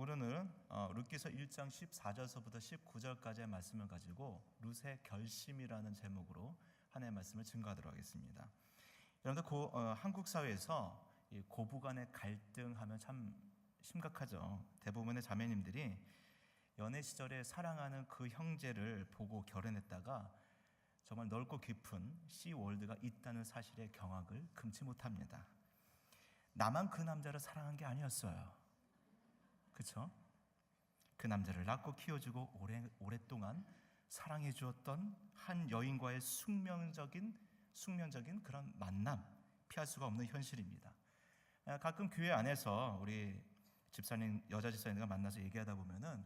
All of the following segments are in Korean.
오늘은 룻기서 1장 14절서부터 19절까지의 말씀을 가지고 룻의 결심이라는 제목으로 하나님의 말씀을 증거하도록 하겠습니다. 여러분들 한국 사회에서 이 고부간의 갈등하면 참 심각하죠. 대부분의 자매님들이 연애 시절에 사랑하는 그 형제를 보고 결혼했다가 정말 넓고 깊은 C월드가 있다는 사실에 경악을 금치 못합니다. 나만 그 남자를 사랑한 게 아니었어요. 그렇죠? 그 남자를 낳고 키워주고 오랫동안 사랑해 주었던 한 여인과의 숙명적인 그런 만남, 피할 수가 없는 현실입니다. 가끔 교회 안에서 우리 집사님, 여자 집사님과 만나서 얘기하다 보면은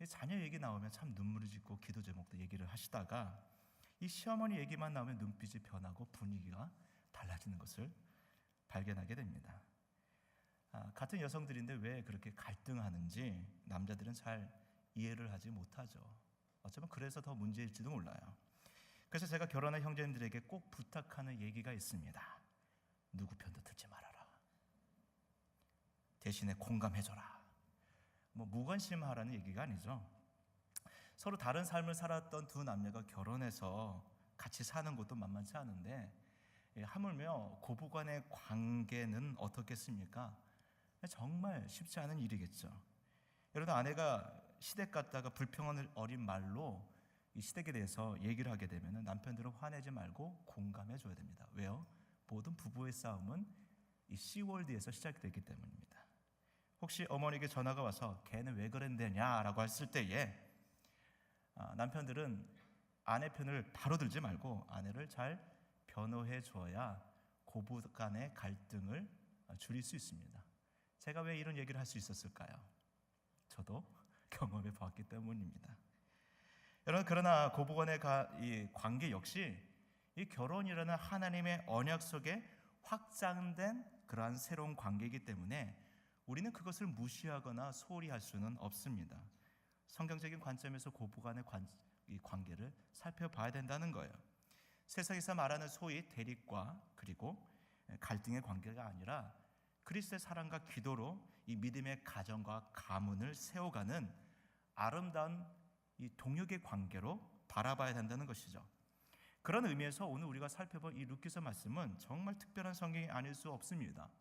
자녀 얘기 나오면 참 눈물이 짓고 기도 제목도 얘기를 하시다가 이 시어머니 얘기만 나오면 눈빛이 변하고 분위기가 달라지는 것을 발견하게 됩니다. 같은 여성들인데 왜 그렇게 갈등하는지 남자들은 잘 이해를 하지 못하죠. 어쩌면 그래서 더 문제일지도 몰라요. 그래서 제가 결혼한 형제님들에게 꼭 부탁하는 얘기가 있습니다. 누구 편도 듣지 말아라. 대신에 공감해줘라. 무관심하라는 얘기가 아니죠. 서로 다른 삶을 살았던 두 남녀가 결혼해서 같이 사는 것도 만만치 않은데 하물며 고부간의 관계는 어떻겠습니까? 정말 쉽지 않은 일이겠죠. 여러분, 아내가 시댁 갔다가 불평을 어린 말로 이 시댁에 대해서 얘기를 하게 되면 남편들은 화내지 말고 공감해 줘야 됩니다. 왜요? 모든 부부의 싸움은 이 C월드에서 시작되기 때문입니다. 혹시 어머니에게 전화가 와서 걔는 왜 그랬느냐라고 했을 때에 남편들은 아내 편을 바로 들지 말고 아내를 잘 변호해 줘야 고부간의 갈등을 줄일 수 있습니다. 제가 왜 이런 얘기를 할 수 있었을까요? 저도 경험해 보았기 때문입니다. 여러분, 그러나 고부간의 이 관계 역시 이 결혼이라는 하나님의 언약 속에 확장된 그러한 새로운 관계이기 때문에 우리는 그것을 무시하거나 소홀히 할 수는 없습니다. 성경적인 관점에서 고부간의 이 관계를 살펴봐야 된다는 거예요. 세상에서 말하는 소위 대립과 그리고 갈등의 관계가 아니라 그리스도의 사랑과 기도로 이 믿음의 가정과 가문을 세워가는 아름다운 이 동역의 관계로 바라봐야 된다는 것이죠. 그런 의미에서 오늘 우리가 살펴볼 이 룻기서 말씀은 정말 특별한 성경이 아닐 수 없습니다.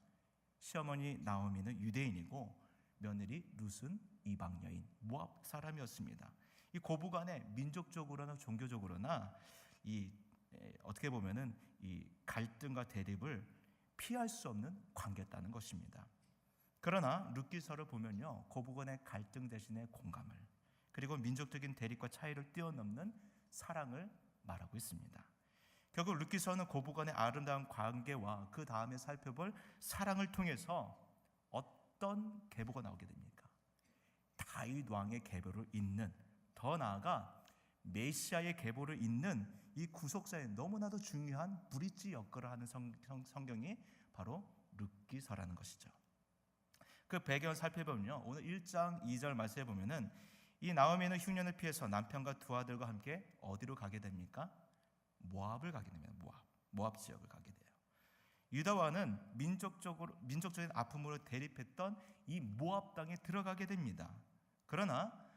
시어머니 나오미는 유대인이고 며느리 룻은 이방 여인 모압 사람이었습니다. 이 고부간에 민족적으로나 종교적으로나 어떻게 보면은 이 갈등과 대립을 피할 수 없는 관계였다는 것입니다. 그러나 룻기서를 보면요, 고부간의 갈등 대신에 공감을, 그리고 민족적인 대립과 차이를 뛰어넘는 사랑을 말하고 있습니다. 결국 룻기서는 고부간의 아름다운 관계와 그 다음에 살펴볼 사랑을 통해서 어떤 계보가 나오게 됩니까? 다윗 왕의 계보를 잇는, 더 나아가 메시아의 계보를 잇는 이 구속사의 너무나도 중요한 브릿지 역할을 하는 성경이 바로 룻기서라는 것이죠. 그 배경을 살펴보면요, 오늘 1장 2절 말씀에 보면은 이 나오미는 흉년을 피해서 남편과 두 아들과 함께 어디로 가게 됩니까? 모압을 가게 됩니다. 모압 지역을 가게 돼요. 유다와는 민족적인 아픔으로 대립했던 이 모압 땅에 들어가게 됩니다. 그러나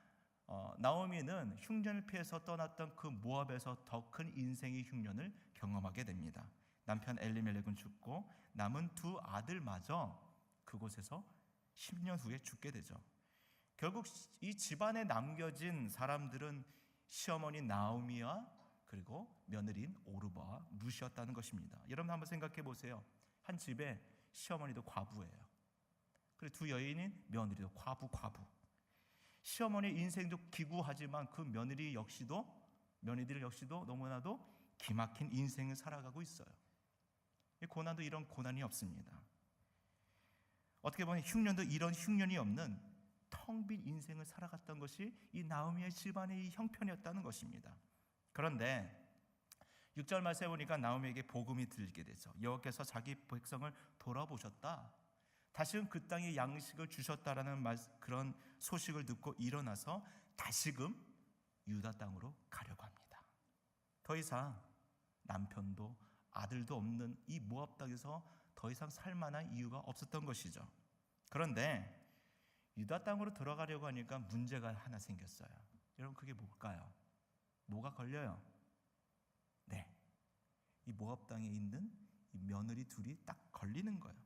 나오미는 흉년을 피해서 떠났던 그 모압에서 더 큰 인생의 흉년을 경험하게 됩니다. 남편 엘리멜렉은 죽고 남은 두 아들마저 그곳에서 10년 후에 죽게 되죠. 결국 이 집안에 남겨진 사람들은 시어머니 나오미와 그리고 며느리인 오르바와 룻이었다는 것입니다. 여러분 한번 생각해 보세요. 한 집에 시어머니도 과부예요. 그리고 두 여인인 며느리도 과부. 시어머니의 인생도 기구하지만 그 며느리들 역시도 너무나도 기막힌 인생을 살아가고 있어요. 이 고난도 이런 고난이 없습니다. 어떻게 보면 흉년도 이런 흉년이 없는 텅 빈 인생을 살아갔던 것이 이 나오미의 집안의 이 형편이었다는 것입니다. 그런데 6절 말씀에 보니까 나오미에게 복음이 들리게 되죠. 여호와께서 자기 백성을 돌아보셨다, 다시금 그 땅에 양식을 주셨다라는 그런 소식을 듣고 일어나서 다시금 유다 땅으로 가려고 합니다. 더 이상 남편도 아들도 없는 이 모압 땅에서 더 이상 살만한 이유가 없었던 것이죠. 그런데 유다 땅으로 들어가려고 하니까 문제가 하나 생겼어요. 여러분, 그게 뭘까요? 뭐가 걸려요? 네, 이 모압 땅에 있는 이 며느리 둘이 딱 걸리는 거예요.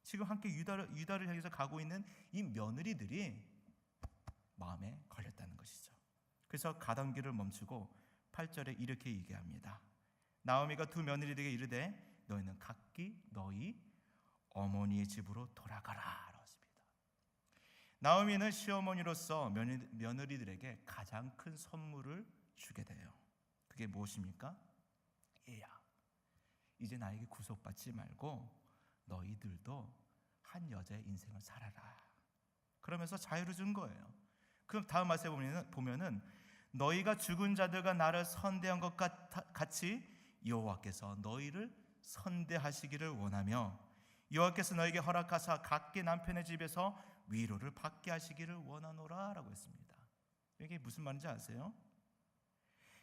지금 함께 유다를 향해서 가고 있는 이 며느리들이 마음에 걸렸다는 것이죠. 그래서 가던 길을 멈추고 8절에 이렇게 얘기합니다. 나오미가 두 며느리들에게 이르되 너희는 각기 너희 어머니의 집으로 돌아가라. 나오미는 시어머니로서 며느리들에게 가장 큰 선물을 주게 돼요. 그게 무엇입니까? 얘야, 이제 나에게 구속받지 말고 너희들도 한 여자의 인생을 살아라. 그러면서 자유를 준 거예요. 그럼 다음 말씀에 보면은 너희가 죽은 자들과 나를 선대한 것 같이 여호와께서 너희를 선대하시기를 원하며 여호와께서 너에게 허락하사 각기 남편의 집에서 위로를 받게 하시기를 원하노라 라고 했습니다. 이게 무슨 말인지 아세요?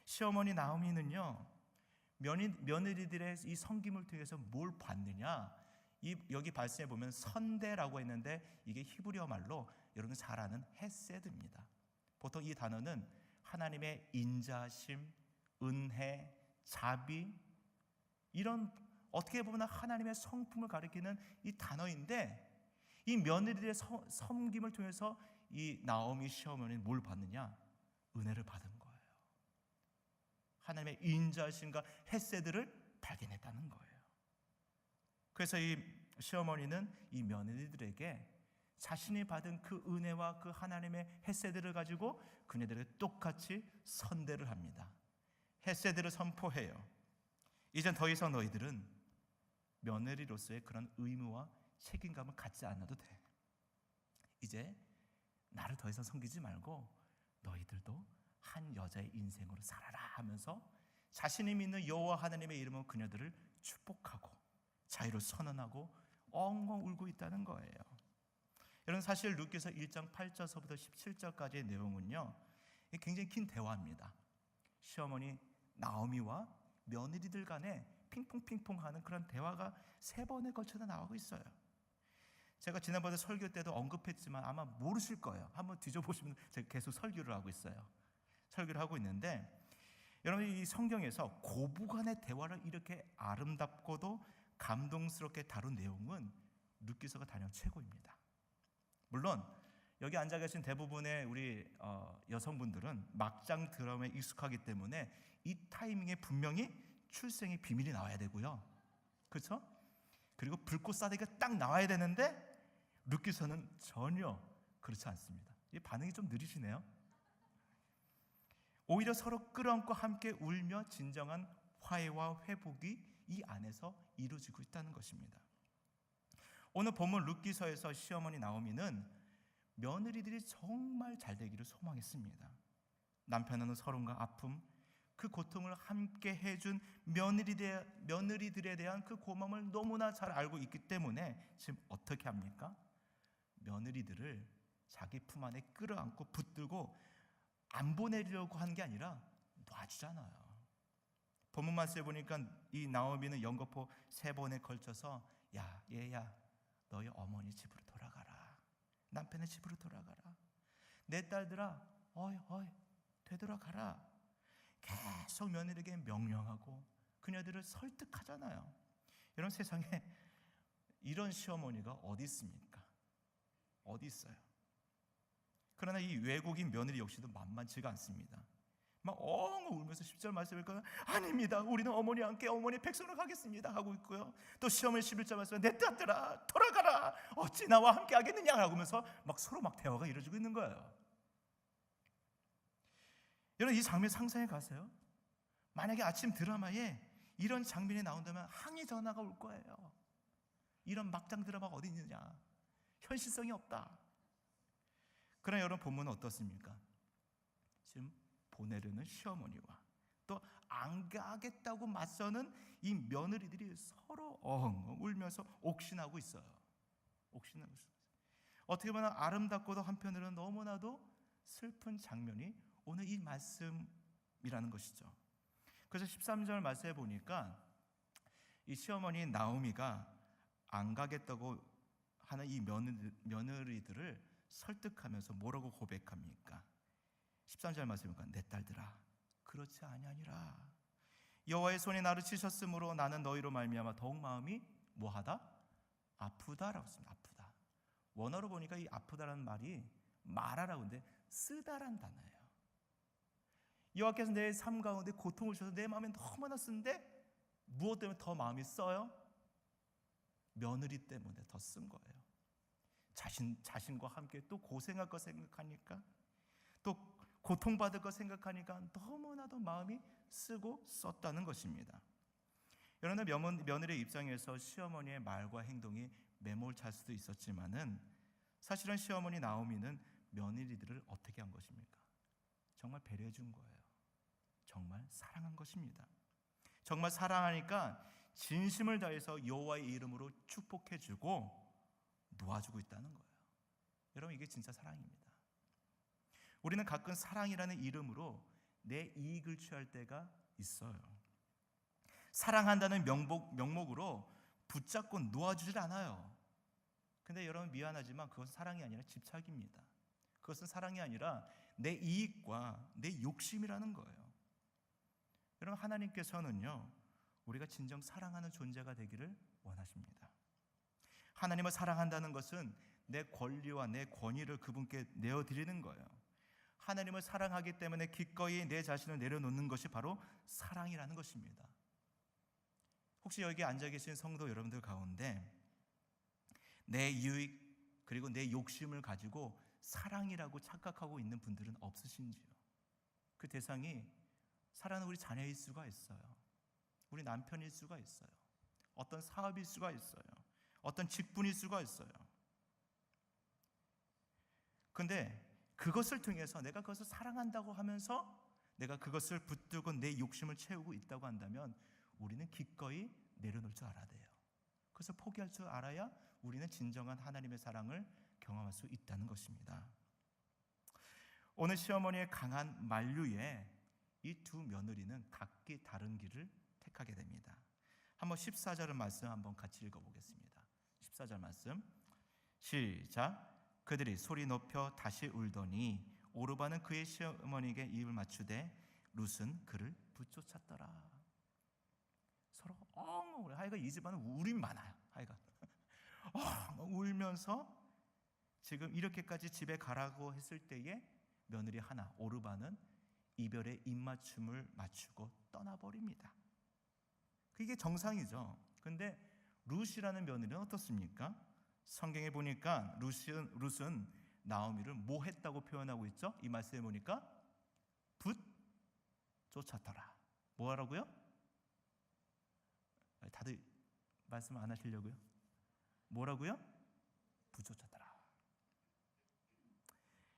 시어머니 나오미는요, 며느리들의 이 섬김을 통해서 뭘 받느냐? 여기 말씀해 보면 선대라고 했는데 이게 히브리어 말로 여러분 잘 아는 헤세드입니다. 보통 이 단어는 하나님의 인자심, 은혜, 자비, 이런 어떻게 보면 하나님의 성품을 가리키는 이 단어인데, 이 며느리들의 섬김을 통해서 이 나오미 시어머니는 뭘 받느냐? 은혜를 받은 거예요. 하나님의 인자심과 헤세드를 발견했다는 거예요. 그래서 이 시어머니는 이 며느리들에게 자신이 받은 그 은혜와 그 하나님의 헤세드를 가지고 그녀들에게 똑같이 선대를 합니다. 헤세드를 선포해요. 이젠 더 이상 너희들은 며느리로서의 그런 의무와 책임감을 갖지 않아도 돼. 이제 나를 더 이상 섬기지 말고 너희들도 한 여자의 인생으로 살아라 하면서 자신이 믿는 여호와 하나님의 이름으로 그녀들을 축복하고 자유를 선언하고 엉엉 울고 있다는 거예요. 여러분, 사실 룻기서 1장 8절서부터 17절까지의 내용은요, 굉장히 긴 대화입니다. 시어머니 나오미와 며느리들 간에 핑퐁핑퐁 하는 그런 대화가 3번에 걸쳐서 나오고 있어요. 제가 지난번에 설교 때도 언급했지만 아마 모르실 거예요. 한번 뒤져보시면 제가 계속 설교를 하고 있어요. 설교를 하고 있는데, 여러분, 이 성경에서 고부간의 대화를 이렇게 아름답고도 감동스럽게 다룬 내용은 룻기서가 단연 최고입니다. 물론 여기 앉아 계신 대부분의 우리 여성분들은 막장 드라마에 익숙하기 때문에 이 타이밍에 분명히 출생의 비밀이 나와야 되고요, 그렇죠? 그리고 불꽃사대기가 딱 나와야 되는데 룻기서는 전혀 그렇지 않습니다. 이 반응이 좀 느리시네요. 오히려 서로 끌어안고 함께 울며 진정한 화해와 회복이 이 안에서 이루어지고 있다는 것입니다. 오늘 본문 룻기서에서 시어머니 나오미는 며느리들이 정말 잘 되기를 소망했습니다. 남편은 서론과 아픔, 그 고통을 함께 해준 며느리들에 대한 그 고마움을 너무나 잘 알고 있기 때문에 지금 어떻게 합니까? 며느리들을 자기 품 안에 끌어안고 붙들고 안 보내려고 한 게 아니라 놔주잖아요. 본문 말씀에 보니까 이 나오미는 연거푸 3번에 걸쳐서 야, 얘야, 너희 어머니 집으로 돌아가라. 남편의 집으로 돌아가라. 내 딸들아, 어이 되돌아가라. 계속 며느리에게 명령하고 그녀들을 설득하잖아요. 이런 세상에 이런 시어머니가 어디 있습니까? 어디 있어요? 그러나 이 외국인 며느리 역시도 만만치가 않습니다. 막 엉엉 울면서 10절 말씀을 읽고 아닙니다, 우리는 어머니와 함께 어머니 백성으로 가겠습니다 하고 있고요, 또 시어머니 11절 말씀에 내 딸들아 돌아가라, 어찌 나와 함께 하겠느냐 하면서 막 서로 막 대화가 이루어지고 있는 거예요. 여러분, 이 장면 상상해 가세요. 만약에 아침 드라마에 이런 장면이 나온다면 항의 전화가 올 거예요. 이런 막장 드라마가 어디 있느냐, 현실성이 없다. 그러나 여러분, 본문은 어떻습니까? 지금 보내려는 시어머니와 또 안 가겠다고 맞서는 이 며느리들이 서로 엉엉 울면서 옥신하고 있어요. 옥신하고 있어요. 어떻게 보면 아름답고도 한편으로는 너무나도 슬픈 장면이 오늘 이 말씀이라는 것이죠. 그래서 13절 말씀에 보니까 이 시어머니 나오미가 안 가겠다고 하는 이 며느리들을 설득하면서 뭐라고 고백합니까? 13절 말씀이니까 내 딸들아 그렇지 아니하니라. 여호와의 손이 나를 치셨으므로 나는 너희로 말미암아 더욱 마음이 뭐하다? 아프다라고 했습니다. 아프다. 원어로 보니까 이 아프다라는 말이 말하라고 하는데 쓰다란 단어예요. 여호와께서 내 삶 가운데 고통을 주셔서 내 마음이 너무나 쓴데 무엇 때문에 더 마음이 써요? 며느리 때문에 더 쓴 거예요. 자신과 함께 또 고생할 거 생각하니까, 또 고통받을 거 생각하니까 너무나도 마음이 쓰고 썼다는 것입니다. 여러분, 며느리의 입장에서 시어머니의 말과 행동이 매몰찰 수도 있었지만은 사실은 시어머니 나오미는 며느리들을 어떻게 한 것입니까? 정말 배려해 준 거예요. 정말 사랑한 것입니다. 정말 사랑하니까 진심을 다해서 여호와의 이름으로 축복해 주고 놓아주고 있다는 거예요. 여러분, 이게 진짜 사랑입니다. 우리는 가끔 사랑이라는 이름으로 내 이익을 취할 때가 있어요. 사랑한다는 명목으로 붙잡고 놓아주질 않아요. 근데 여러분, 미안하지만 그것은 사랑이 아니라 집착입니다. 그것은 사랑이 아니라 내 이익과 내 욕심이라는 거예요. 여러분, 하나님께서는요, 우리가 진정 사랑하는 존재가 되기를 원하십니다. 하나님을 사랑한다는 것은 내 권리와 내 권위를 그분께 내어드리는 거예요. 하나님을 사랑하기 때문에 기꺼이 내 자신을 내려놓는 것이 바로 사랑이라는 것입니다. 혹시 여기 앉아 계신 성도 여러분들 가운데 내 유익 그리고 내 욕심을 가지고 사랑이라고 착각하고 있는 분들은 없으신지요? 그 대상이 사랑하는 우리 자녀일 수가 있어요. 우리 남편일 수가 있어요. 어떤 사업일 수가 있어요. 어떤 직분일 수가 있어요. 근데 그것을 통해서 내가 그것을 사랑한다고 하면서 내가 그것을 붙들고 내 욕심을 채우고 있다고 한다면 우리는 기꺼이 내려놓을 줄 알아야 돼요. 그것을 포기할 줄 알아야 우리는 진정한 하나님의 사랑을 경험할 수 있다는 것입니다. 오늘 시어머니의 강한 만류에 이 두 며느리는 각기 다른 길을 택하게 됩니다. 한번 14절 말씀 한번 같이 읽어보겠습니다. 14절 말씀 시작. 그들이 소리 높여 다시 울더니 오르바는 그의 시어머니에게 입을 맞추되 룻은 그를 붙쫓았더라. 서로 엉엉 하여간 이 집안은 울음이 많아요. 하여간 울면서 지금 이렇게까지 집에 가라고 했을 때에 며느리 하나 오르바는 이별의 입맞춤을 맞추고 떠나버립니다. 그게 정상이죠. 근데 룻이라는 며느리는 어떻습니까? 성경에 보니까 룻은 나오미를 뭐 했다고 표현하고 있죠? 이 말씀에 보니까 쫓았더라. 뭐 하라고요? 다들 말씀 안 하시려고요? 뭐라고요? 쫓았더라.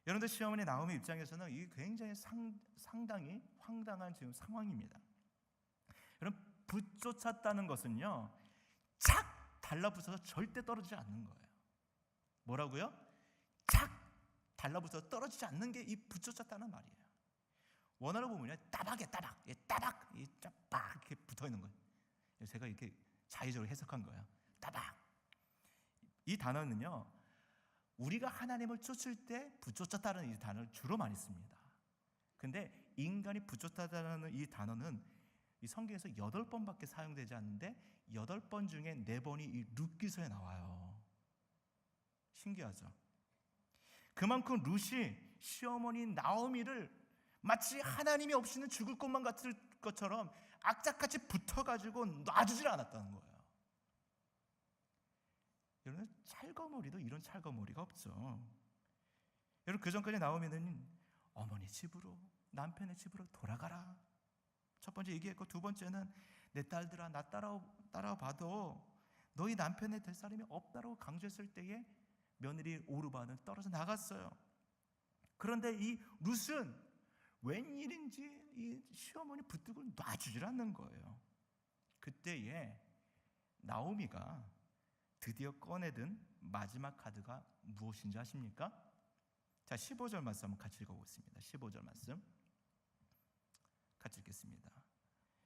여러분들, 시어머니 나오미 입장에서는 이게 굉장히 상당히 황당한 지금 상황입니다. 여러분, 쫓았다는 것은요, 착 달라붙어서 절대 떨어지지 않는 거예요. 뭐라고요? 착 달라붙어서 떨어지지 않는 게 이 쫓았다는 말이에요. 원어로 보면요, 따박이야, 따박. 따박, 쫙 이렇게 붙어 있는 거예요. 제가 이렇게 자의적으로 해석한 거예요. 따박. 이 단어는요, 우리가 하나님을 쫓을 때 쫓았다는 이 단어를 주로 많이 씁니다. 근데 인간이 쫓았다는 이 단어는 이 성경에서 8번밖에 사용되지 않는데 8번 중에 4번이 이 룻기서에 나와요. 신기하죠? 그만큼 룻이 시어머니 나오미를 마치 하나님이 없이는 죽을 것만 같을 것처럼 악착같이 붙어가지고 놔주질 않았다는 거예요. 여러분, 찰거머리도 이런 찰거머리가 없죠. 여러분, 그 전까지 나오면은 어머니 집으로, 남편의 집으로 돌아가라. 첫 번째 얘기했고, 두 번째는 내 딸들아, 나 따라와봐도 너희 남편의 될 사람이 없다라고 강조했을 때에 며느리 오르바는 떨어져 나갔어요. 그런데 이 룻은 웬일인지 이 시어머니 붙들고 놔주질 않는 거예요. 그때에 나오미가 드디어 꺼내든 마지막 카드가 무엇인지 아십니까? 자, 15절 말씀 한번 같이 읽어보겠습니다. 15절 말씀 같이 읽겠습니다.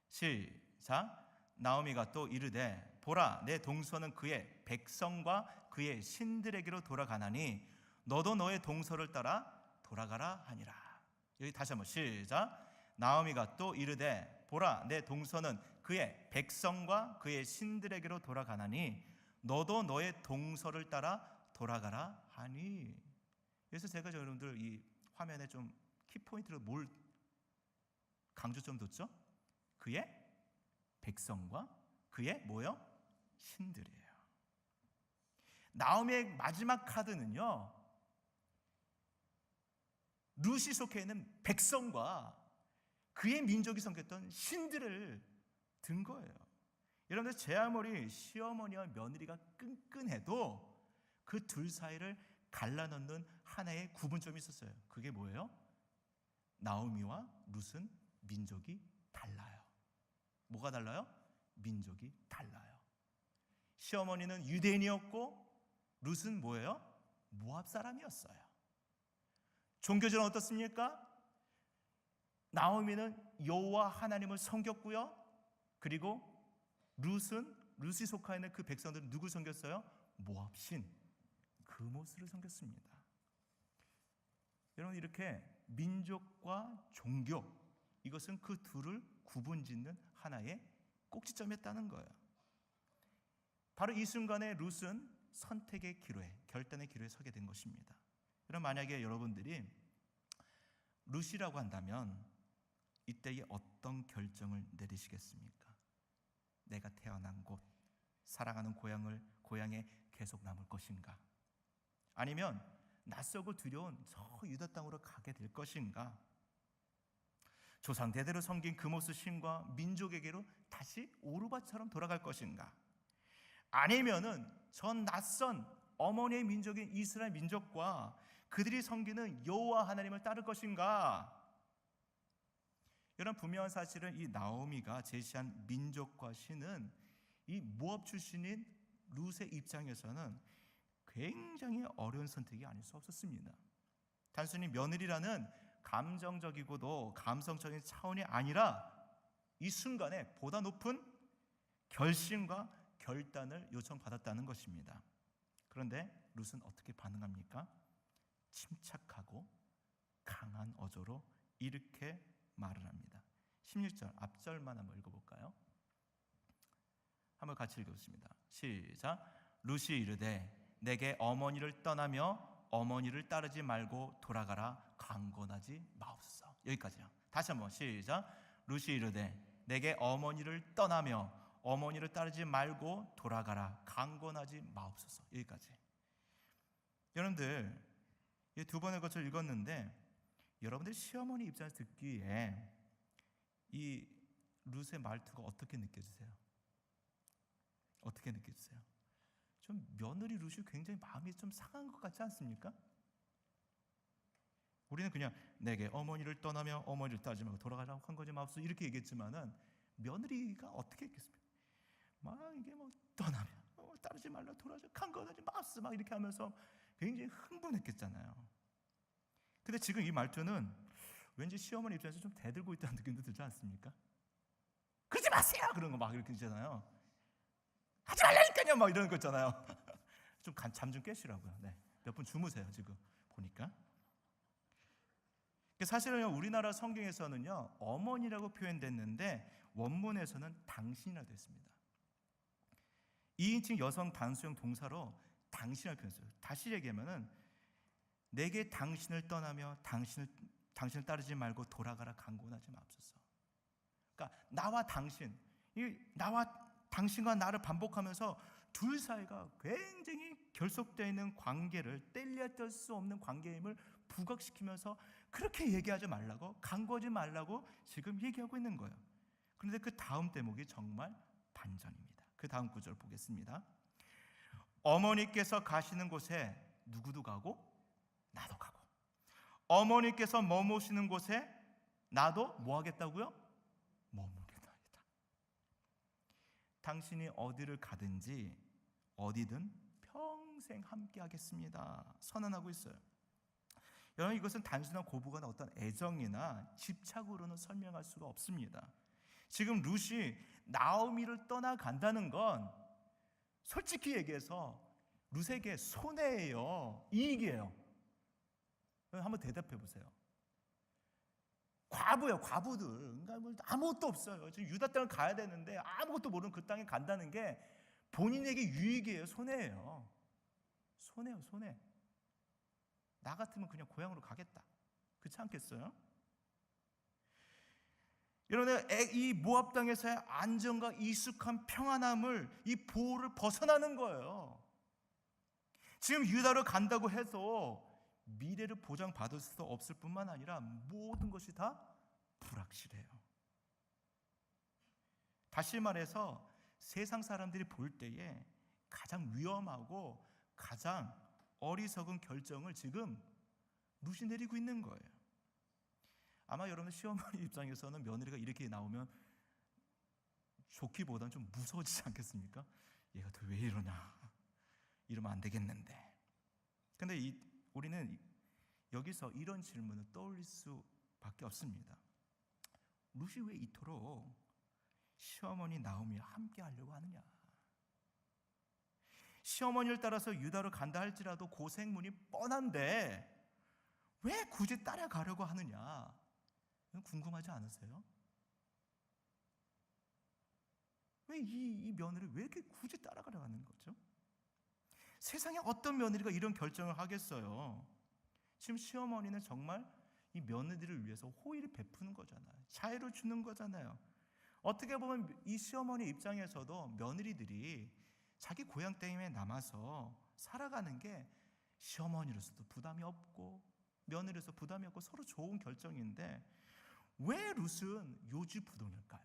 시작. 나오미가 또 이르되 보라, 내 동서는 그의 백성과 그의 신들에게로 돌아가나니 너도 너의 동서를 따라 돌아가라 하니라. 여기 다시 한번 시작. 나오미가 또 이르되 보라 내 동서는 그의 백성과 그의 신들에게로 돌아가나니 너도 너의 동서를 따라 돌아가라 하니. 그래서 제가 여러분들 이 화면에 좀 키포인트로 뭘 강조점 뒀죠? 그의 백성과 그의 뭐요? 신들이에요. 나오미의 마지막 카드는요, 룻이 속해 있는 백성과 그의 민족이 섬겼던 신들을 든 거예요. 여러분들, 제 아무리 시어머니와 며느리가 끈끈해도 그 둘 사이를 갈라놓는 하나의 구분점이 있었어요. 그게 뭐예요? 나오미와 룻은 민족이 달라요. 뭐가 달라요? 민족이 달라요. 시어머니는 유대인이었고 룻은 뭐예요? 모압 사람이었어요. 종교적으로 어떻습니까? 나오미는 여호와 하나님을 섬겼고요. 그리고 룻이 속하 있는 그 백성들은 누구 섬겼어요? 모압 신 그모스를 섬겼습니다. 여러분, 이렇게 민족과 종교, 이것은 그 둘을 구분짓는 하나의 꼭지점이었다는 거예요. 바로 이 순간에 룻은 선택의 기로에, 결단의 기로에 서게 된 것입니다. 그럼 만약에 여러분들이 룻이라고 한다면 이때에 어떤 결정을 내리시겠습니까? 내가 태어난 곳, 사랑하는 고향에 계속 남을 것인가? 아니면 낯설고 두려운 저 유다 땅으로 가게 될 것인가? 조상 대대로 섬긴 그모스 신과 민족에게로 다시 오르바처럼 돌아갈 것인가? 아니면은 전 낯선 어머니의 민족인 이스라엘 민족과 그들이 섬기는 여호와 하나님을 따를 것인가? 이런 분명한 사실은 이 나오미가 제시한 민족과 신은 이 모압 출신인 룻의 입장에서는 굉장히 어려운 선택이 아닐 수 없었습니다. 단순히 며느리라는 감정적이고도 감성적인 차원이 아니라 이 순간에 보다 높은 결심과 결단을 요청받았다는 것입니다. 그런데 룻은 어떻게 반응합니까? 침착하고 강한 어조로 이렇게 말을 합니다. 16절 앞절만 한번 읽어볼까요? 한번 같이 읽어보겠습니다. 시작. 룻이 이르되 내게 어머니를 떠나며 어머니를 따르지 말고 돌아가라 강권하지 마옵소서. 여기까지요. 다시 한번 시작. 룻이 이르되 내게 어머니를 떠나며 어머니를 따르지 말고 돌아가라 강권하지 마옵소서. 여기까지. 여러분들, 이 두 번의 것을 읽었는데 여러분들 시어머니 입장에서 듣기에 이 룻의 말투가 어떻게 느껴지세요? 어떻게 느껴지세요? 좀 며느리 룻이 굉장히 마음이 좀 상한 것 같지 않습니까? 우리는 그냥 내게 어머니를 떠나며 어머니를 따르지 말고 돌아가라고 한 거지 마옵소서 이렇게 얘기했지만은 며느리가 어떻게 했겠습니까? 막 이게 뭐 떠나며 따르지 말라 돌아가자 강건하지 마옵소서 막 이렇게 하면서 굉장히 흥분했겠잖아요. 근데 지금 이 말투는 왠지 시어머니 입장에서 좀 대들고 있다는 느낌도 들지 않습니까? 그러지 마세요! 그런 거 막 이렇게 있잖아요. 하지 말라니까요! 막 이러는 거 있잖아요. 좀 잠 좀 깨시라고요. 네. 몇 분 주무세요, 지금 보니까. 사실은 우리나라 성경에서는요, 어머니라고 표현됐는데 원문에서는 당신이라고 됐습니다. 2인칭 여성 단수형 동사로 당신을 표현했어요. 다시 얘기하면은 내게 당신을 떠나며 당신을 따르지 말고 돌아가라 강권하지 마옵소서. 그러니까 나와 당신과 나를 반복하면서 둘 사이가 굉장히 결속되어 있는 관계를 뗄래야 뗄 수 없는 관계임을 부각시키면서 그렇게 얘기하지 말라고, 강구하지 말라고 지금 얘기하고 있는 거예요. 그런데 그 다음 대목이 정말 반전입니다. 그 다음 구절 보겠습니다. 어머니께서 가시는 곳에 누구도 가고 나도 가고, 어머니께서 머무시는 곳에 나도 뭐 하겠다고요? 머무르겠나이다. 당신이 어디를 가든지 어디든 평생 함께 하겠습니다. 선언하고 있어요. 여러분, 이것은 단순한 고부간의 어떤 애정이나 집착으로는 설명할 수가 없습니다. 지금 룻이 나오미를 떠나간다는 건 솔직히 얘기해서 룻에게 손해예요, 이익이에요. 한번 대답해 보세요. 과부예요, 과부들. 그러니까 뭐 아무것도 없어요. 지금 유다 땅을 가야 되는데 아무것도 모르는 그 땅에 간다는 게 본인에게 유익이에요, 손해예요. 손해요, 손해. 나 같으면 그냥 고향으로 가겠다. 그렇지 않겠어요? 여러분, 이 모압 땅에서의 안정과 익숙한 평안함을, 이 보호를 벗어나는 거예요. 지금 유다로 간다고 해서 미래를 보장받을 수 없을 뿐만 아니라 모든 것이 다 불확실해요. 다시 말해서 세상 사람들이 볼 때에 가장 위험하고 가장 어리석은 결정을 지금 룻이 내리고 있는 거예요. 아마 여러분 시어머니 입장에서는 며느리가 이렇게 나오면 좋기보다는 좀 무서워지지 않겠습니까? 얘가 또 왜 이러냐, 이러면 안 되겠는데. 근데 우리는 여기서 이런 질문을 떠올릴 수밖에 없습니다. 룻이 왜 이토록 시어머니 나오미와 함께 하려고 하느냐? 시어머니를 따라서 유다로 간다 할지라도 고생문이 뻔한데 왜 굳이 따라가려고 하느냐? 궁금하지 않으세요? 왜 이 며느리 왜 이렇게 굳이 따라가려고 하는 거죠? 세상에 어떤 며느리가 이런 결정을 하겠어요? 지금 시어머니는 정말 이 며느리를 위해서 호의를 베푸는 거잖아요. 자유를 주는 거잖아요. 어떻게 보면 이 시어머니 입장에서도 며느리들이 자기 고향 땅에 남아서 살아가는 게 시어머니로서도 부담이 없고 며느리로서 부담이 없고 서로 좋은 결정인데 왜 룻은 요지부동일까요?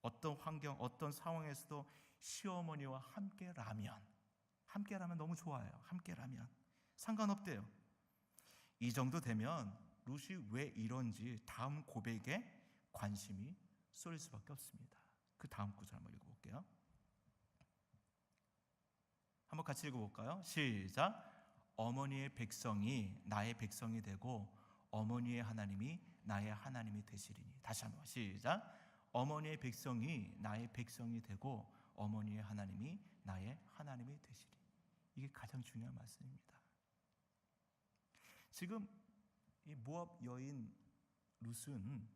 어떤 환경, 어떤 상황에서도 시어머니와 함께라면 너무 좋아요. 함께라면 상관없대요. 이 정도 되면 룻이 왜 이런지 다음 고백에 관심이 쏠릴 수밖에 없습니다. 그 다음 구절 한번 읽어볼게요. 한번 같이 읽어볼까요? 시작. 어머니의 백성이 나의 백성이 되고 어머니의 하나님이 나의 하나님이 되시리니. 다시 한번 시작. 어머니의 백성이 나의 백성이 되고 어머니의 하나님이 나의 하나님이 되시리니. 이게 가장 중요한 말씀입니다. 지금 이 모압 여인 룻은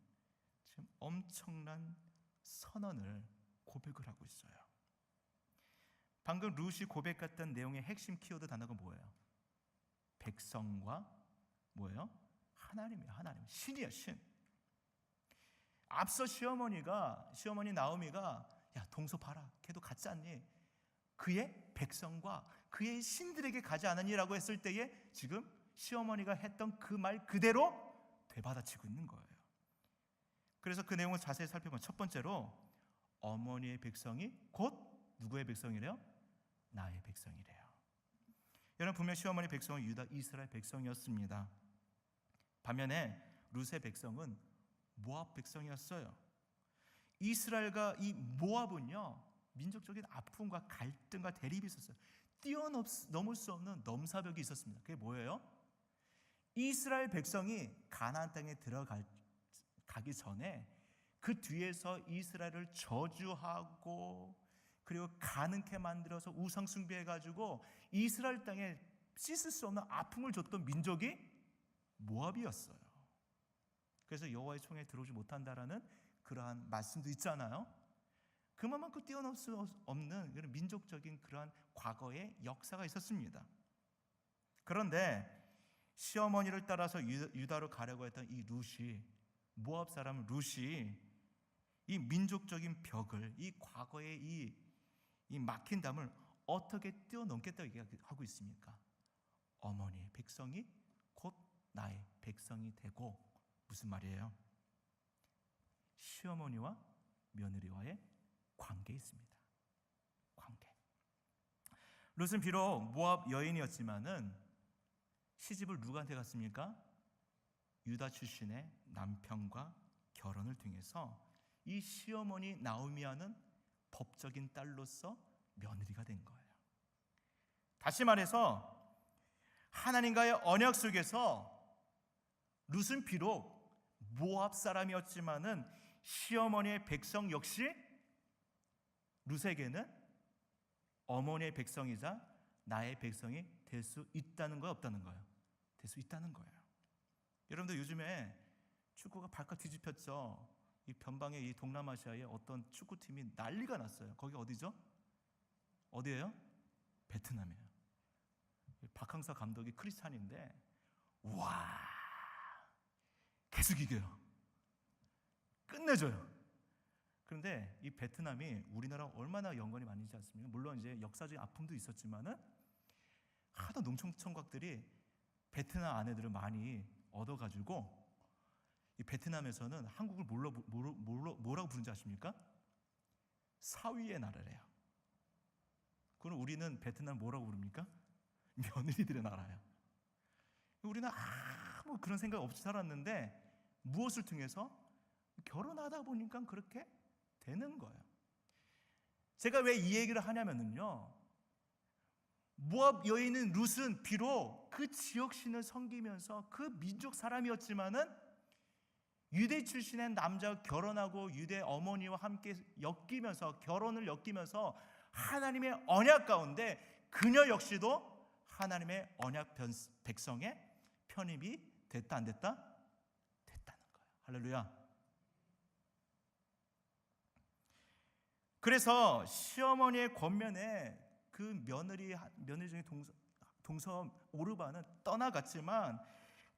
지금 엄청난 선언을 고백을 하고 있어요. 방금 룻이 고백했던 내용의 핵심 키워드 단어가 뭐예요? 백성과 뭐예요? 하나님이에요. 하나님. 신이에요. 신. 앞서 시어머니 나오미가 야 동서 봐라, 걔도 같지 않니? 그의 백성과 그의 신들에게 가지 않으니라고 했을 때에 지금 시어머니가 했던 그 말 그대로 되받아치고 있는 거예요. 그래서 그 내용을 자세히 살펴보면 첫 번째로 어머니의 백성이 곧 누구의 백성이래요? 나의 백성이래요. 여러분, 분명 시어머니 백성은 유다 이스라엘 백성이었습니다. 반면에 룻의 백성은 모압 백성이었어요. 이스라엘과 이 모압은요, 민족적인 아픔과 갈등과 대립이 있었어요. 뛰어넘을 수 없는 넘사벽이 있었습니다. 그게 뭐예요? 이스라엘 백성이 가나안 땅에 들어가기 전에 그 뒤에서 이스라엘을 저주하고 그리고 가능케 만들어서 우상 숭배해가지고 이스라엘 땅에 씻을 수 없는 아픔을 줬던 민족이 모압이었어요. 그래서 여호와의 총에 들어오지 못한다라는 그러한 말씀도 있잖아요. 그만큼 뛰어넘을 수 없는 그런 민족적인 그러한 과거의 역사가 있었습니다. 그런데 시어머니를 따라서 유다로 가려고 했던 이 룻이, 모압 사람 룻이 이 민족적인 벽을, 이 과거의 이 막힌 담을 어떻게 뛰어넘겠다고 얘기하고 있습니까? 어머니의 백성이 곧 나의 백성이 되고, 무슨 말이에요? 시어머니와 며느리와의 관계에 있습니다. 관계. 룻은 비록 모압 여인이었지만은 시집을 누구한테 갔습니까? 유다 출신의 남편과 결혼을 통해서 이 시어머니 나오미와는 법적인 딸로서 며느리가 된 거예요. 다시 말해서 하나님과의 언약 속에서 룻은 비록 모압 사람이었지만은 시어머니의 백성 역시 룻에게는 어머니의 백성이자 나의 백성이 될 수 있다는 거예요, 없다는 거예요? 될 수 있다는 거예요. 여러분들 요즘에 축구가 발칵 뒤집혔죠. 이 변방의 이 동남아시아의 어떤 축구팀이 난리가 났어요. 거기 어디죠? 어디예요? 베트남이에요. 박항서 감독이 크리스찬인데 와 계속 이겨요. 끝내줘요. 그런데 이 베트남이 우리나라 얼마나 연관이 많이지 않습니까? 물론 이제 역사적인 아픔도 있었지만은 하도 농촌 총각들이 베트남 아내들을 많이 얻어가지고 이 베트남에서는 한국을 뭐라고 부른지 아십니까? 사위의 나라래요. 그럼 우리는 베트남 뭐라고 부릅니까? 며느리들의 나라예요. 우리는 아무 그런 생각 없이 살았는데 무엇을 통해서? 결혼하다 보니까 그렇게 되는 거예요. 제가 왜 이 얘기를 하냐면요, 모압 여인인 룻은 비록 그 지역 신을 섬기면서 그 민족 사람이었지만은 유대 출신의 남자가 결혼하고 유대 어머니와 함께 결혼을 엮이면서 하나님의 언약 가운데 그녀 역시도 하나님의 언약 백성의 편입이 됐다 안 됐다? 됐다는 거예요. 할렐루야. 그래서 시어머니의 권면에 그 며느리 중에 동서 오르바는 떠나갔지만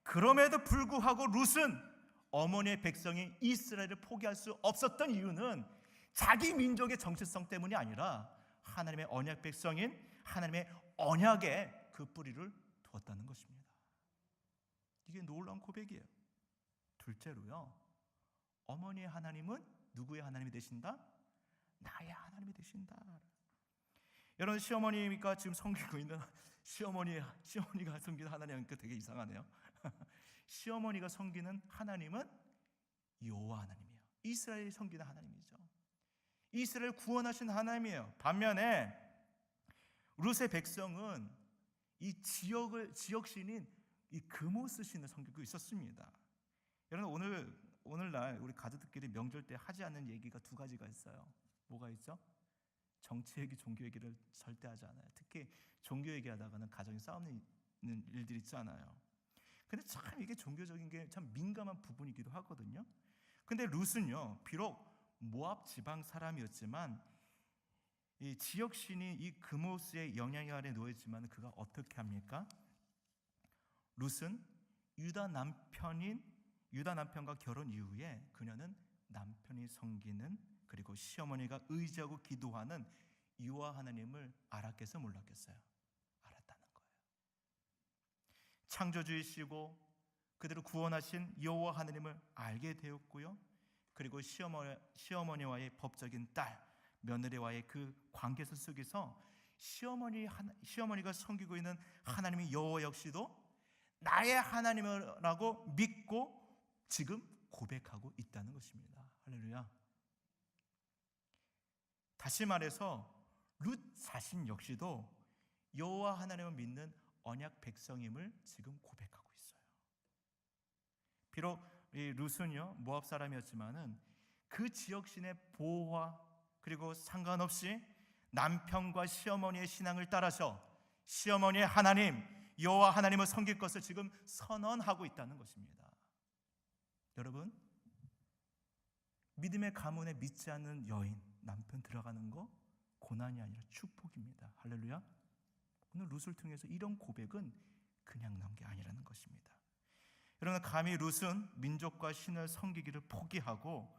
그럼에도 불구하고 룻은 어머니의 백성인 이스라엘을 포기할 수 없었던 이유는 자기 민족의 정체성 때문이 아니라 하나님의 언약 백성인 하나님의 언약에 그 뿌리를 두었다는 것입니다. 이게 놀라운 고백이에요. 둘째로요, 어머니의 하나님은 누구의 하나님이 되신다? 나의 하나님이 되신다. 여러분, 시어머니가 지금 섬기고 있는 시어머니가 섬기는 하나님은 되게 이상하네요. 시어머니가 섬기는 하나님은 여호와 하나님이에요. 이스라엘이 섬기는 하나님이죠. 이스라엘 구원하신 하나님이에요. 반면에 룻의 백성은 이 지역신인 이 그모스 신을 섬기고 있었습니다. 여러분, 오늘날 우리 가족들끼리 명절 때 하지 않는 얘기가 두 가지가 있어요. 뭐가 있죠? 정치 얘기, 종교 얘기를 절대 하지 않아요. 특히 종교 얘기하다가는 가정이 싸우는 일들이 있잖아요. 근데 참 이게 종교적인 게 참 민감한 부분이기도 하거든요. 근데 룻은요, 비록 모압 지방 사람이었지만 이 지역 신이 이 그모스의 영향 아래 놓였지만 그가 어떻게 합니까? 룻은 유다 남편과 결혼 이후에 그녀는 남편이 섬기는 그리고 시어머니가 의지하고 기도하는 여호와 하나님을 알았겠어 몰랐겠어요? 알았다는 거예요. 창조주이시고 그들을 구원하신 여호와 하나님을 알게 되었고요. 그리고 시어머니와의 법적인 딸, 며느리와의 그 관계 속에서 시어머니가 섬기고 있는 하나님의 여호와 역시도 나의 하나님이라고 믿고 지금 고백하고 있다는 것입니다. 할렐루야. 다시 말해서 룻 자신 역시도 여호와 하나님을 믿는 언약 백성임을 지금 고백하고 있어요. 비록 이 룻은요 모압 사람이었지만은 그 지역 신의 보호와 그리고 상관없이 남편과 시어머니의 신앙을 따라서 시어머니의 하나님 여호와 하나님을 섬길 것을 지금 선언하고 있다는 것입니다. 여러분, 믿음의 가문에 믿지 않는 여인 남편 들어가는 거 고난이 아니라 축복입니다. 할렐루야. 오늘 룻을 통해서 이런 고백은 그냥 나온 게 아니라는 것입니다. 여러분, 감히 룻은 민족과 신을 섬기기를 포기하고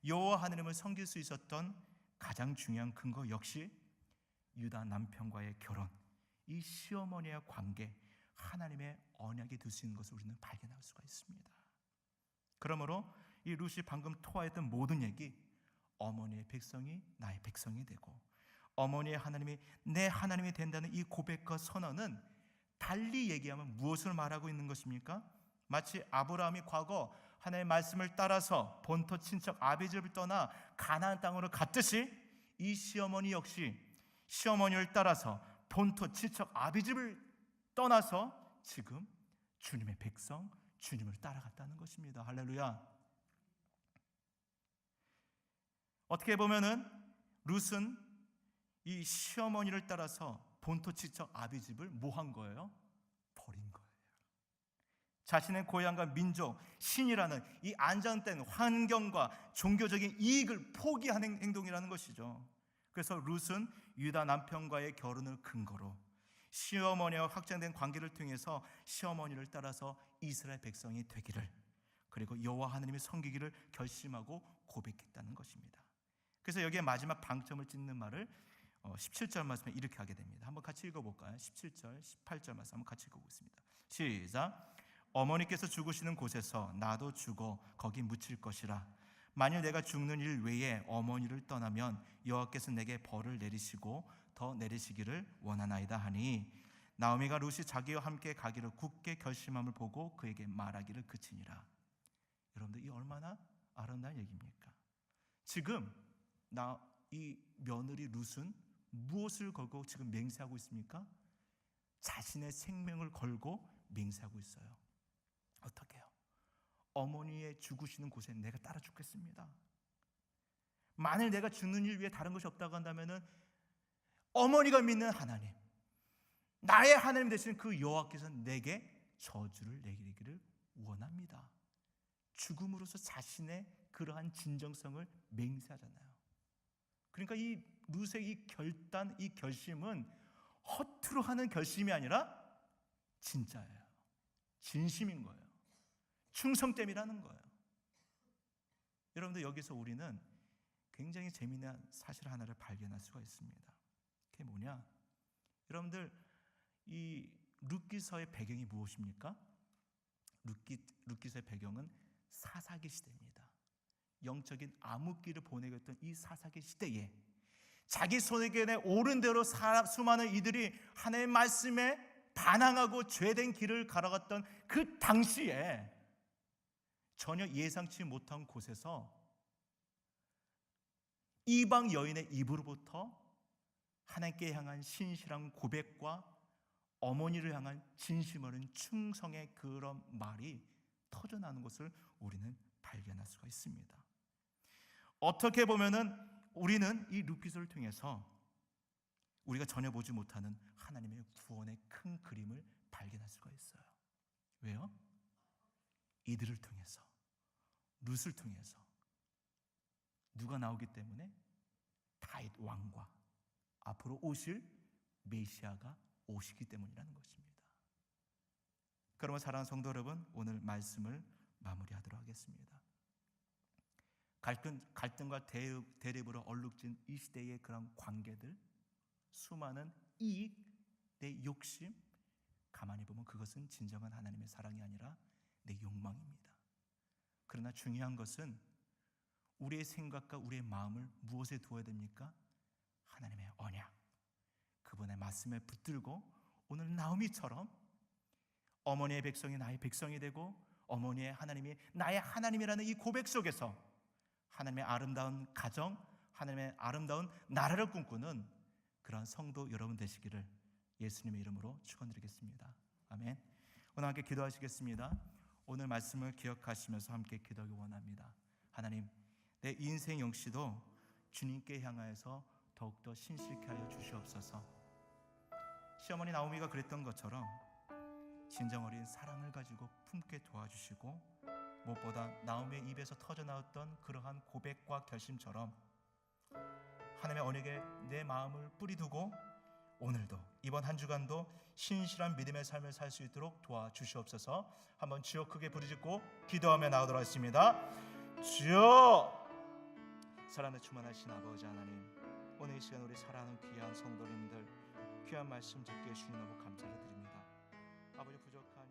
여호와 하나님을 섬길 수 있었던 가장 중요한 근거 역시 유다 남편과의 결혼, 이 시어머니의 관계, 하나님의 언약이 될 수 있는 것을 우리는 발견할 수가 있습니다. 그러므로 이 룻이 방금 토하였던 모든 얘기, 어머니의 백성이 나의 백성이 되고 어머니의 하나님이 내 하나님이 된다는 이 고백과 선언은 달리 얘기하면 무엇을 말하고 있는 것입니까? 마치 아브라함이 과거 하나님의 말씀을 따라서 본토 친척 아비집을 떠나 가나안 땅으로 갔듯이 이 시어머니 역시 시어머니를 따라서 본토 친척 아비집을 떠나서 지금 주님의 백성, 주님을 따라갔다는 것입니다. 할렐루야. 어떻게 보면은 룻은 이 시어머니를 따라서 본토 친척 아비집을 뭐 한 거예요? 버린 거예요. 자신의 고향과 민족, 신이라는 이 안정된 환경과 종교적인 이익을 포기하는 행동이라는 것이죠. 그래서 룻은 유다 남편과의 결혼을 근거로 시어머니와 확장된 관계를 통해서 시어머니를 따라서 이스라엘 백성이 되기를, 그리고 여호와 하나님을 섬기기를 결심하고 고백했다는 것입니다. 그래서 여기에 마지막 방점을 찍는 말을 17절 말씀에 이렇게 하게 됩니다. 한번 같이 읽어볼까요? 17절, 18절 말씀 한번 같이 읽어보겠습니다. 시작. 어머니께서 죽으시는 곳에서 나도 죽어 거기 묻힐 것이라. 만일 내가 죽는 일 외에 어머니를 떠나면 여호와께서 내게 벌을 내리시고 더 내리시기를 원하나이다 하니, 나오미가 룻이 자기와 함께 가기를 굳게 결심함을 보고 그에게 말하기를 그치니라. 여러분들, 이 얼마나 아름다운 얘기입니까? 지금 이 며느리 룻은 무엇을 걸고 지금 맹세하고 있습니까? 자신의 생명을 걸고 맹세하고 있어요. 어떻게 해요? 어머니의 죽으시는 곳에 내가 따라 죽겠습니다. 만일 내가 죽는 일 위에 다른 것이 없다고 한다면 어머니가 믿는 하나님, 나의 하나님 되시는 그 여호와께서 내게 저주를 내리기를 원합니다. 죽음으로써 자신의 그러한 진정성을 맹세하잖아요. 그러니까 이 룻의 이 결단, 이 결심은 허투루 하는 결심이 아니라 진짜예요. 진심인 거예요. 충성됨이라는 거예요. 여러분들, 여기서 우리는 굉장히 재미난 사실 하나를 발견할 수가 있습니다. 그게 뭐냐? 여러분들, 이 룻기서의 배경이 무엇입니까? 룻기서의 배경은 사사기 시대입니다. 영적인 암흑기를 보내고 있던 이 사사기 시대에 자기 손에게 오른 대로 수많은 이들이 하나님의 말씀에 반항하고 죄된 길을 걸어갔던 그 당시에 전혀 예상치 못한 곳에서 이방 여인의 입으로부터 하나님께 향한 신실한 고백과 어머니를 향한 진심 어린 충성의 그런 말이 터져나오는 것을 우리는 발견할 수가 있습니다. 어떻게 보면은 우리는 이 룻기서를 통해서 우리가 전혀 보지 못하는 하나님의 구원의 큰 그림을 발견할 수가 있어요. 왜요? 이들을 통해서, 룻을 통해서 누가 나오기 때문에? 다윗 왕과 앞으로 오실 메시아가 오시기 때문이라는 것입니다. 그러면 사랑하는 성도 여러분, 오늘 말씀을 마무리하도록 하겠습니다. 갈등과 대립으로 얼룩진 이 시대의 그런 관계들, 수많은 이익, 내 욕심, 가만히 보면 그것은 진정한 하나님의 사랑이 아니라 내 욕망입니다. 그러나 중요한 것은 우리의 생각과 우리의 마음을 무엇에 두어야 됩니까? 하나님의 언약, 그분의 말씀에 붙들고 오늘 나오미처럼 어머니의 백성이 나의 백성이 되고 어머니의 하나님이 나의 하나님이라는 이 고백 속에서 하나님의 아름다운 가정, 하나님의 아름다운 나라를 꿈꾸는 그러한 성도 여러분 되시기를 예수님의 이름으로 축원드리겠습니다. 아멘. 오늘 함께 기도하시겠습니다. 오늘 말씀을 기억하시면서 함께 기도하기 원합니다. 하나님, 내 인생 역시도 주님께 향하여서 더욱더 신실케 하여 주시옵소서. 시어머니 나오미가 그랬던 것처럼 진정 어린 사랑을 가지고 품게 도와주시고, 무엇보다 나오미의 입에서 터져나왔던 그러한 고백과 결심처럼 하나님의 언약에 내 마음을 뿌리두고 오늘도 이번 한 주간도 신실한 믿음의 삶을 살 수 있도록 도와주시옵소서. 한번 주여 크게 부르짖고 기도하며 나오도록 하겠습니다. 주여! 사랑에 충만하신 아버지 하나님, 오늘 이 시간 우리 사랑하는 귀한 성도님들 귀한 말씀 듣게 해주시니 너무 감사를 드립니다. 아버지, 부족한